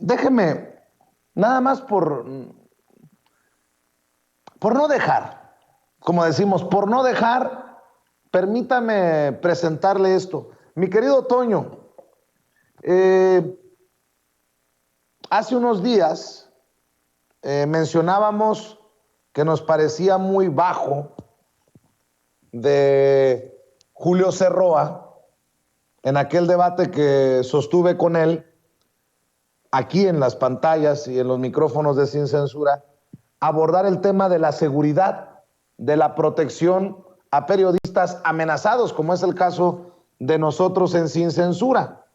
déjeme, nada más por no dejar, como decimos, por no dejar, permítame presentarle esto. Mi querido Toño, hace unos días mencionábamos que nos parecía muy bajo de Julio Cerroa en aquel debate que sostuve con él aquí en las pantallas y en los micrófonos de Sin Censura, abordar el tema de la seguridad, de la protección a periodistas amenazados, como es el caso de nosotros en Sin Censura,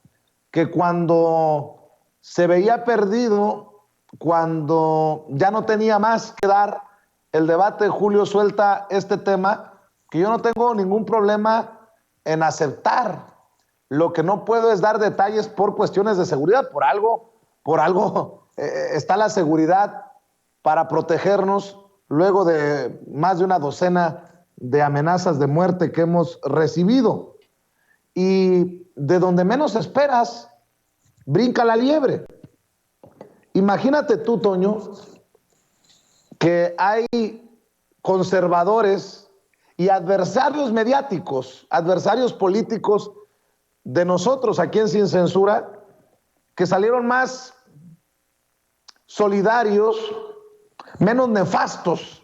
que cuando se veía perdido, cuando ya no tenía más que dar, el debate, Julio suelta este tema que yo no tengo ningún problema en aceptar. Lo que no puedo es dar detalles por cuestiones de seguridad. Por algo está la seguridad para protegernos luego de más de una docena de amenazas de muerte que hemos recibido. Y de donde menos esperas, brinca la liebre. Imagínate tú, Toño, que hay conservadores y adversarios mediáticos, adversarios políticos de nosotros aquí en Sin Censura, que salieron más solidarios, menos nefastos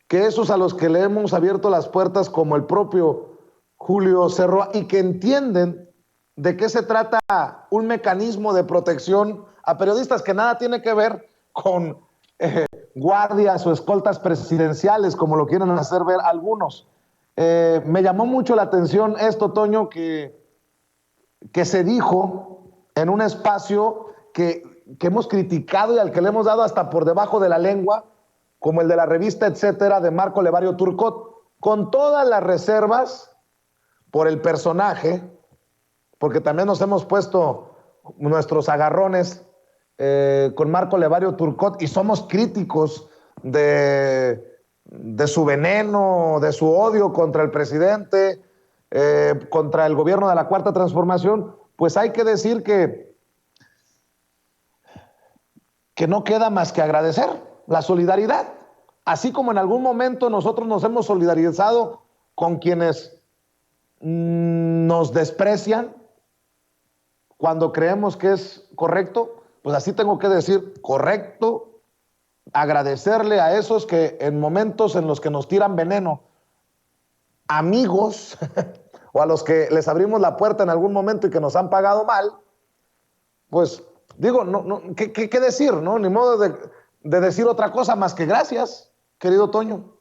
que esos a los que le hemos abierto las puertas, como el propio Julio Cerroa, y que entienden de qué se trata un mecanismo de protección a periodistas que nada tiene que ver con guardias o escoltas presidenciales, como lo quieren hacer ver algunos. Me llamó mucho la atención esto, Toño, que se dijo en un espacio que hemos criticado y al que le hemos dado hasta por debajo de la lengua, como el de la revista Etcétera de Marco Levario Turcot, con todas las reservas por el personaje, porque también nos hemos puesto nuestros agarrones con Marco Levario Turcot y somos críticos de su veneno, de su odio contra el presidente, contra el gobierno de la Cuarta Transformación. Pues hay que decir que no queda más que agradecer la solidaridad. Así como en algún momento nosotros nos hemos solidarizado con quienes nos desprecian cuando creemos que es correcto, pues así tengo que decir correcto, agradecerle a esos que en momentos en los que nos tiran veneno, amigos, o a los que les abrimos la puerta en algún momento y que nos han pagado mal, pues digo, ¿qué decir? ¿No? Ni modo de decir otra cosa más que gracias, querido Toño.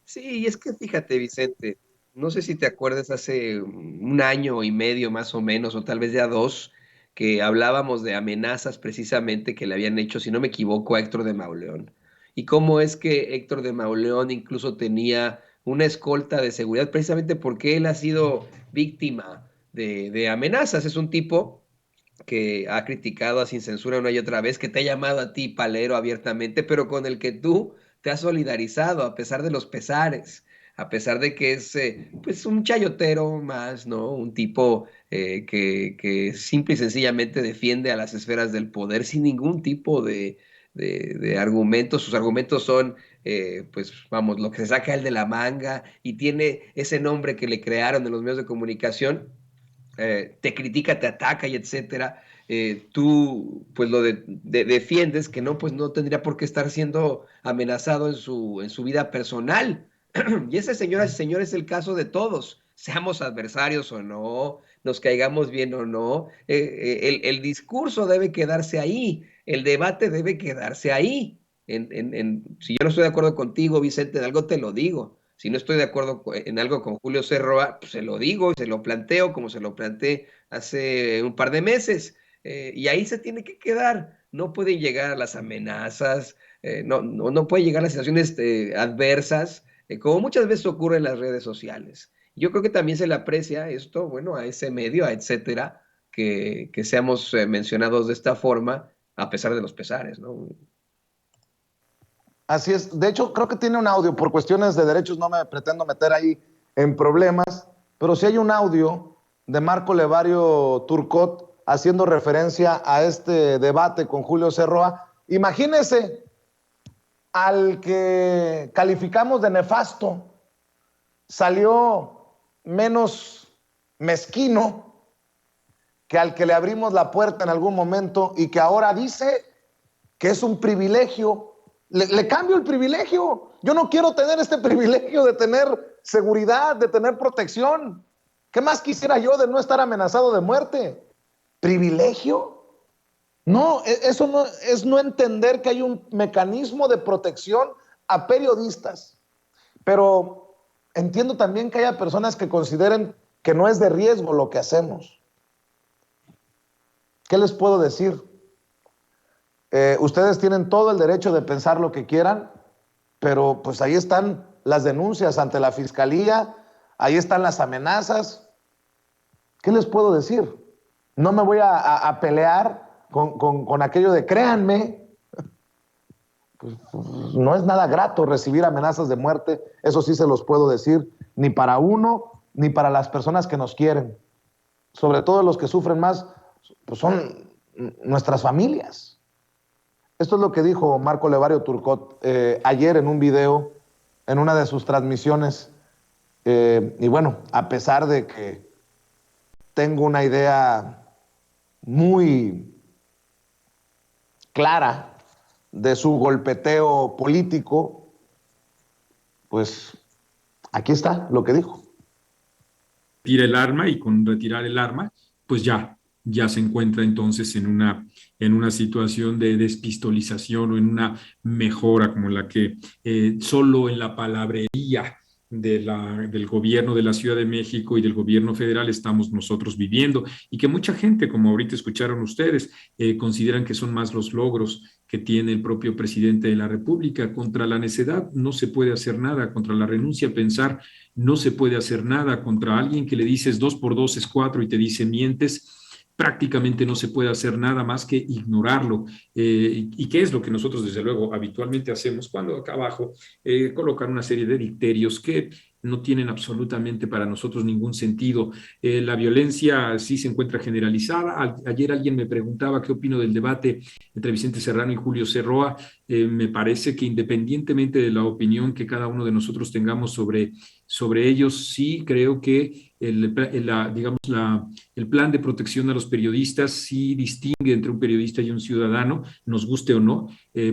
Sí, y es que fíjate, Vicente, no sé si te acuerdas hace un año y medio más o menos, o tal vez ya dos, que hablábamos de amenazas precisamente que le habían hecho, si no me equivoco, a Héctor de Mauleón. Y cómo es que Héctor de Mauleón incluso tenía una escolta de seguridad precisamente porque él ha sido víctima de amenazas. Es un tipo que ha criticado a Sin Censura una y otra vez, que te ha llamado a ti palero abiertamente, pero con el que tú te has solidarizado a pesar de los pesares, a pesar de que es pues un chayotero más, ¿no? Un tipo que simple y sencillamente defiende a las esferas del poder sin ningún tipo de argumentos. Sus argumentos son, pues vamos, lo que se saca él de la manga y tiene ese nombre que le crearon en los medios de comunicación, te critica, te ataca y etcétera, tú pues lo defiendes, que no, pues no tendría por qué estar siendo amenazado en su vida personal. Y ese, señoras y señores, es el caso de todos, seamos adversarios o no, nos caigamos bien o no, el discurso debe quedarse ahí, el debate debe quedarse ahí. Si yo no estoy de acuerdo contigo, Vicente, en algo te lo digo. Si no estoy de acuerdo en algo con Julio Cerroa, pues se lo digo, se lo planteo como se lo planteé hace un par de meses. Y ahí se tiene que quedar. No pueden llegar a las amenazas, no puede llegar a las situaciones adversas, como muchas veces ocurre en las redes sociales. Yo creo que también se le aprecia esto, bueno, a ese medio, a etcétera, que seamos mencionados de esta forma, a pesar de los pesares, ¿no? Así es. De hecho, creo que tiene un audio. Por cuestiones de derechos no me pretendo meter ahí en problemas, pero sí hay un audio de Marco Levario Turcot haciendo referencia a este debate con Julio Cerroa. Imagínese al que calificamos de nefasto, salió menos mezquino que al que le abrimos la puerta en algún momento y que ahora dice que es un privilegio. Le cambio el privilegio. Yo no quiero tener este privilegio de tener seguridad, de tener protección. ¿Qué más quisiera yo de no estar amenazado de muerte? ¿Privilegio? No, eso no es no entender que hay un mecanismo de protección a periodistas. Pero entiendo también que haya personas que consideren que no es de riesgo lo que hacemos. ¿Qué les puedo decir? Ustedes tienen todo el derecho de pensar lo que quieran, pero pues ahí están las denuncias ante la fiscalía, ahí están las amenazas. ¿Qué les puedo decir? No me voy a pelear con aquello de créanme. Pues, no es nada grato recibir amenazas de muerte, eso sí se los puedo decir, ni para uno, ni para las personas que nos quieren. Sobre todo los que sufren más, pues son nuestras familias. Esto es lo que dijo Marco Levario Turcot ayer en un video, en una de sus transmisiones. Y bueno, a pesar de que tengo una idea muy clara de su golpeteo político, pues aquí está lo que dijo. Tira el arma y con retirar el arma, pues ya se encuentra entonces en una situación de despistolización o en una mejora como la que solo en la palabrería del gobierno de la Ciudad de México y del gobierno federal estamos nosotros viviendo y que mucha gente, como ahorita escucharon ustedes, consideran que son más los logros que tiene el propio presidente de la República. Contra la necedad no se puede hacer nada, contra la renuncia a pensar no se puede hacer nada, contra alguien que le dices 2 por 2 es 4 y te dice mientes, prácticamente no se puede hacer nada más que ignorarlo. ¿Y qué es lo que nosotros, desde luego, habitualmente hacemos cuando acá abajo colocan una serie de dicterios que no tienen absolutamente para nosotros ningún sentido? La violencia sí se encuentra generalizada. Ayer alguien me preguntaba qué opino del debate entre Vicente Serrano y Julio Cerroa. Me parece que independientemente de la opinión que cada uno de nosotros tengamos sobre ellos, sí creo que el plan de protección a los periodistas sí distingue entre un periodista y un ciudadano, nos guste o no,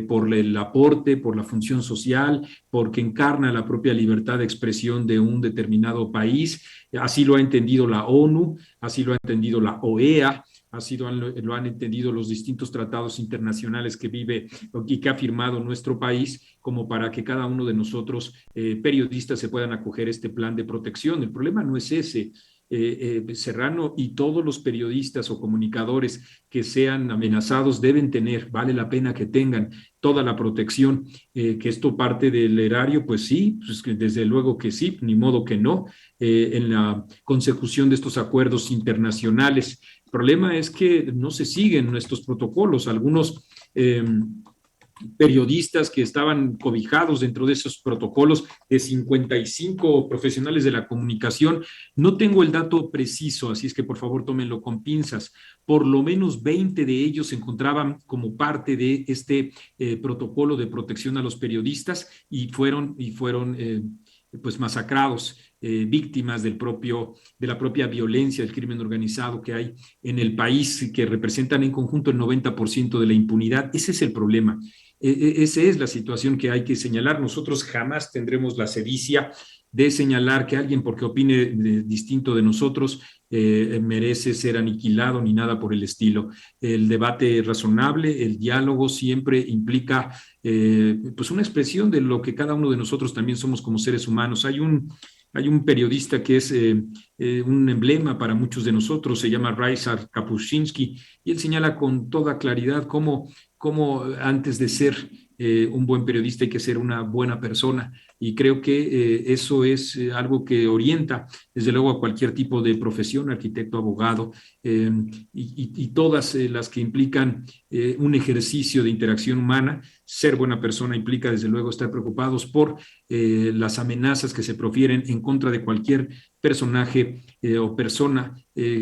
por el aporte, por la función social, porque encarna la propia libertad de expresión de un determinado país. Así lo ha entendido la ONU, así lo ha entendido la OEA, así lo han entendido los distintos tratados internacionales que vive y que ha firmado nuestro país, como para que cada uno de nosotros, periodistas, se puedan acoger a este plan de protección. El problema no es ese. Serrano y todos los periodistas o comunicadores que sean amenazados deben tener, vale la pena que tengan toda la protección. Que esto parte del erario, pues sí, pues desde luego que sí, ni modo que no, en la consecución de estos acuerdos internacionales. El problema es que no se siguen nuestros protocolos. Algunos periodistas que estaban cobijados dentro de esos protocolos de 55 profesionales de la comunicación. No tengo el dato preciso, así es que por favor tómenlo con pinzas. Por lo menos 20 de ellos se encontraban como parte de este protocolo de protección a los periodistas y fueron pues masacrados, víctimas de la propia violencia, del crimen organizado que hay en el país, que representan en conjunto el 90% de la impunidad. Ese es el problema. Esa es la situación que hay que señalar. Nosotros jamás tendremos la sevicia de señalar que alguien, porque opine distinto de nosotros, merece ser aniquilado ni nada por el estilo. El debate razonable, el diálogo siempre implica pues una expresión de lo que cada uno de nosotros también somos como seres humanos. Hay un periodista que es un emblema para muchos de nosotros, se llama Ryszard Kapuscinski, y él señala con toda claridad cómo antes de ser un buen periodista hay que ser una buena persona. Y creo que eso es algo que orienta, desde luego, a cualquier tipo de profesión, arquitecto, abogado, y todas las que implican un ejercicio de interacción humana. Ser buena persona implica, desde luego, estar preocupados por las amenazas que se profieren en contra de cualquier personaje o persona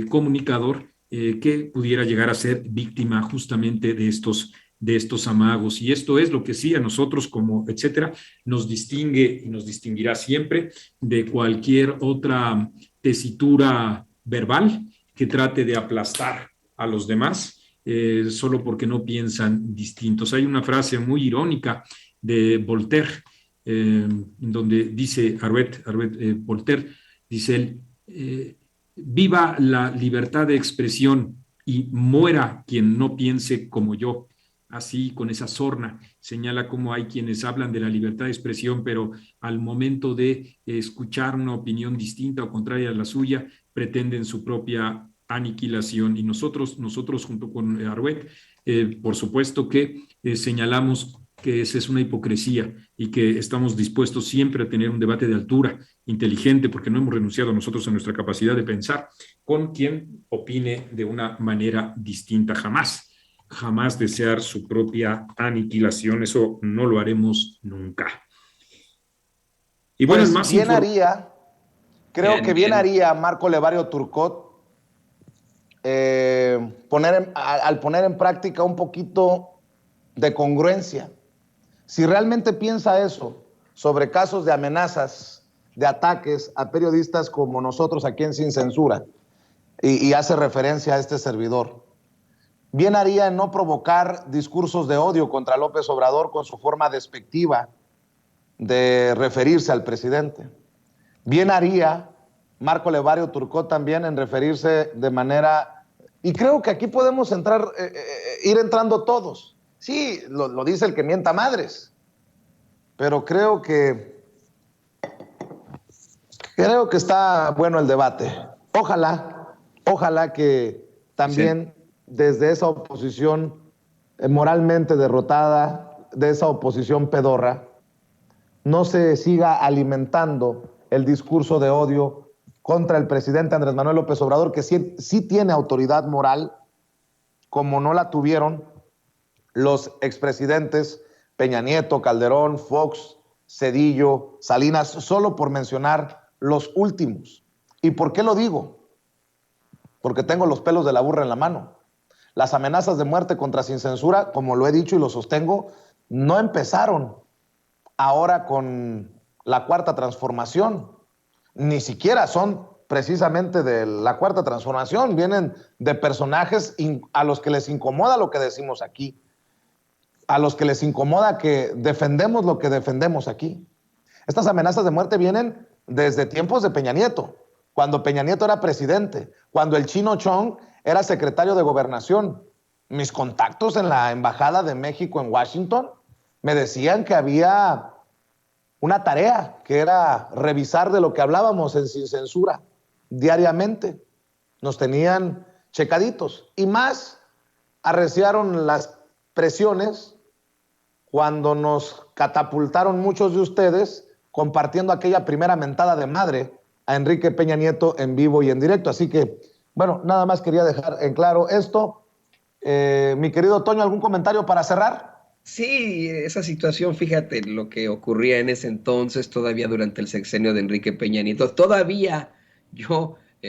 comunicador que pudiera llegar a ser víctima justamente de estos amagos. Y esto es lo que sí a nosotros como etcétera nos distingue y nos distinguirá siempre de cualquier otra tesitura verbal que trate de aplastar a los demás solo porque no piensan distintos. Hay una frase muy irónica de Voltaire, donde dice Voltaire, dice él, viva la libertad de expresión y muera quien no piense como yo. Así, con esa sorna, señala cómo hay quienes hablan de la libertad de expresión, pero al momento de escuchar una opinión distinta o contraria a la suya, pretenden su propia aniquilación. Y nosotros junto con Arouet, por supuesto que señalamos que esa es una hipocresía y que estamos dispuestos siempre a tener un debate de altura, inteligente, porque no hemos renunciado nosotros a nuestra capacidad de pensar, con quien opine de una manera distinta. Jamás desear su propia aniquilación, eso no lo haremos nunca. Y bueno, Pues en más bien haría, creo Bien, que bien bien. haría Marco Levario Turcot al poner en práctica un poquito de congruencia. Si realmente piensa eso sobre casos de amenazas, de ataques a periodistas como nosotros aquí en Sin Censura, y hace referencia a este servidor, bien haría en no provocar discursos de odio contra López Obrador con su forma despectiva de referirse al presidente. Bien haría Marco Levario Turcot también en referirse de manera... Y creo que aquí podemos ir entrando todos. Sí, lo dice el que mienta madres, pero creo que está bueno el debate. Ojalá que también desde esa oposición moralmente derrotada, de esa oposición pedorra, no se siga alimentando el discurso de odio contra el presidente Andrés Manuel López Obrador, que sí tiene autoridad moral, como no la tuvieron los expresidentes Peña Nieto, Calderón, Fox, Zedillo, Salinas, solo por mencionar los últimos. ¿Y por qué lo digo? Porque tengo los pelos de la burra en la mano. Las amenazas de muerte contra Sin Censura, como lo he dicho y lo sostengo, no empezaron ahora con la Cuarta Transformación. Ni siquiera son precisamente de la Cuarta Transformación, vienen de personajes a los que les incomoda lo que decimos aquí, a los que les incomoda que defendemos lo que defendemos aquí. Estas amenazas de muerte vienen desde tiempos de Peña Nieto, cuando Peña Nieto era presidente, cuando el Chino Chong era secretario de Gobernación. Mis contactos en la Embajada de México en Washington me decían que había una tarea, que era revisar de lo que hablábamos en Sin Censura diariamente. Nos tenían checaditos. Y más arreciaron las presiones cuando nos catapultaron muchos de ustedes compartiendo aquella primera mentada de madre a Enrique Peña Nieto en vivo y en directo. Así que, bueno, nada más quería dejar en claro esto. Mi querido Toño, ¿algún comentario para cerrar? Sí, esa situación, fíjate lo que ocurría en ese entonces, todavía durante el sexenio de Enrique Peña Nieto. Todavía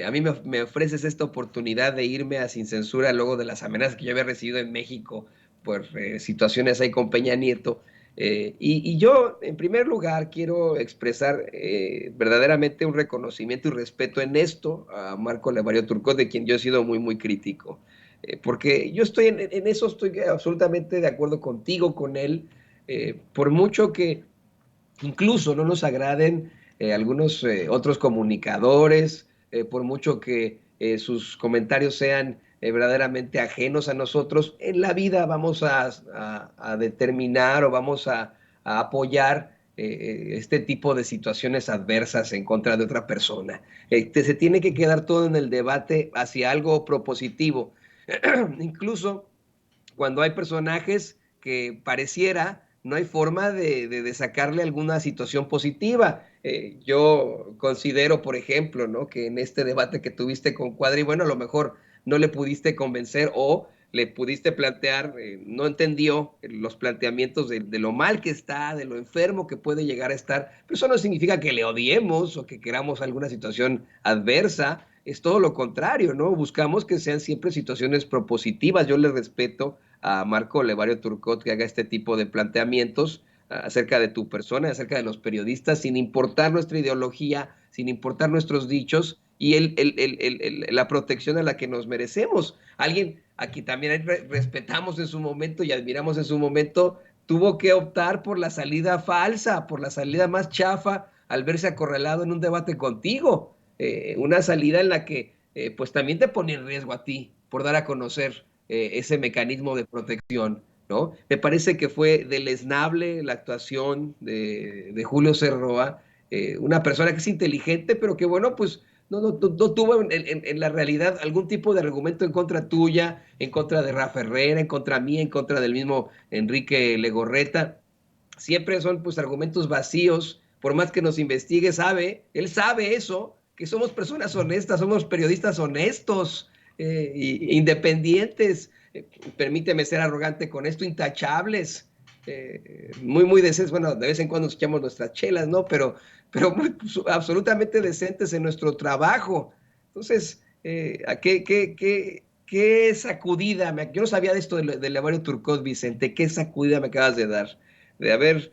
a mí me ofreces esta oportunidad de irme a Sin Censura luego de las amenazas que yo había recibido en México por situaciones ahí con Peña Nieto. Y yo, en primer lugar, quiero expresar verdaderamente un reconocimiento y respeto en esto a Marco Levario Turcot, de quien yo he sido muy, muy crítico. Porque yo estoy en eso, estoy absolutamente de acuerdo contigo, con él, por mucho que incluso no nos agraden algunos otros comunicadores, por mucho que sus comentarios sean verdaderamente ajenos a nosotros, en la vida vamos a determinar o vamos a apoyar este tipo de situaciones adversas en contra de otra persona. Se tiene que quedar todo en el debate hacia algo propositivo. Incluso cuando hay personajes que pareciera no hay forma de sacarle alguna situación positiva. Yo considero, por ejemplo, ¿no?, que en este debate que tuviste con Cuadri, bueno, a lo mejor no le pudiste convencer o le pudiste plantear, no entendió los planteamientos de lo mal que está, de lo enfermo que puede llegar a estar, pero eso no significa que le odiemos o que queramos alguna situación adversa. es todo lo contrario, ¿no? Buscamos que sean siempre situaciones propositivas. Yo le respeto a Marco Olevario Turcot que haga este tipo de planteamientos acerca de tu persona, acerca de los periodistas, sin importar nuestra ideología, sin importar nuestros dichos y la protección a la que nos merecemos. Alguien a quien también respetamos en su momento y admiramos en su momento, tuvo que optar por la salida falsa, por la salida más chafa, al verse acorralado en un debate contigo. Una salida en la que pues también te pone en riesgo a ti por dar a conocer ese mecanismo de protección, ¿no? Me parece que fue deleznable la actuación de Julio Cerroa, una persona que es inteligente, pero que bueno, pues no tuvo en la realidad algún tipo de argumento en contra tuya, en contra de Rafa Herrera, en contra mía, en contra del mismo Enrique Legorreta. Siempre son pues argumentos vacíos, por más que nos investigue, él sabe eso, que somos personas honestas, somos periodistas honestos, independientes, permíteme ser arrogante con esto, intachables, muy decentes, bueno, de vez en cuando nos echamos nuestras chelas, ¿no? Pero muy, pues, absolutamente decentes en nuestro trabajo. Entonces, ¿qué sacudida? Yo no sabía de esto de Levario Turcot, Vicente, ¿qué sacudida me acabas de dar? De haber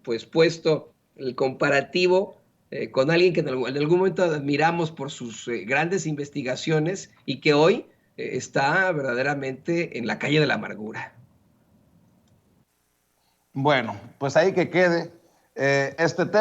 pues puesto el comparativo con alguien que en algún momento admiramos por sus grandes investigaciones y que hoy está verdaderamente en la calle de la amargura. Bueno, pues ahí que quede este tema.